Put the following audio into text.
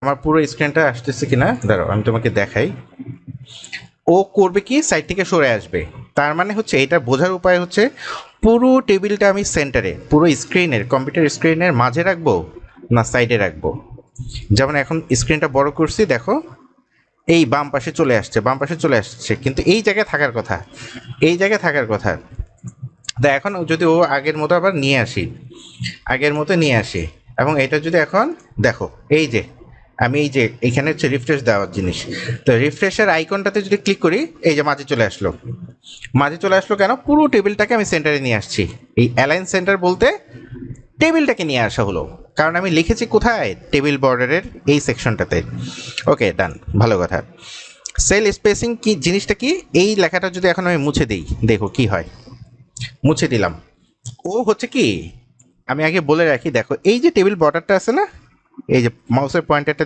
আমার পুরো স্ক্রিনটা আসতেছে কিনা দাঁড়াও আমি তোমাকে দেখাই। ও করবে কি সাইড থেকে সরে আসবে, তার মানে হচ্ছে এটা বোঝার উপায় হচ্ছে পুরো টেবিলটা আমি সেন্টারে, পুরো স্ক্রিনের কম্পিউটার স্ক্রিনের মাঝে রাখবো না সাইডে রাখবো। যেমন এখন স্ক্রিনটা বড় করছি দেখো, এই বাম পাশে চলে আসছে, বাম পাশে চলে আসছে, কিন্তু এই জায়গায় থাকার কথা, এই জায়গায় থাকার কথা। তা এখন যদি ও আগের মতো আবার নিয়ে আসি, আগের মতো নিয়ে আসি, এবং এটা যদি এখন দেখো এই যে আমি এই যে এখানে হচ্ছে রিফ্রেশ দেওয়ার জিনিস, তো রিফ্রেশের আইকনটাতে যদি ক্লিক করি এই যে মাঝে চলে আসলো, মাঝে চলে আসলো কেন, পুরো টেবিলটাকে আমি সেন্টারে নিয়ে আসছি। এই অ্যালাইন সেন্টার বলতে টেবিলটাকে নিয়ে আসা হলো, কারণ আমি লিখেছি কোথায়, টেবিল বর্ডারের এই সেকশনটাতে। ওকে ডান, ভালো কথা। সেল স্পেসিং কি জিনিসটা কি, এই লেখাটা যদি এখন আমি মুছে দিই দেখো কি হয়। মুছে দিলাম। ও হচ্ছে কি, আমি আগে বলে রাখি দেখো এই যে টেবিল বর্ডারটা আছে না, এই যে মাউসের পয়েন্টারটা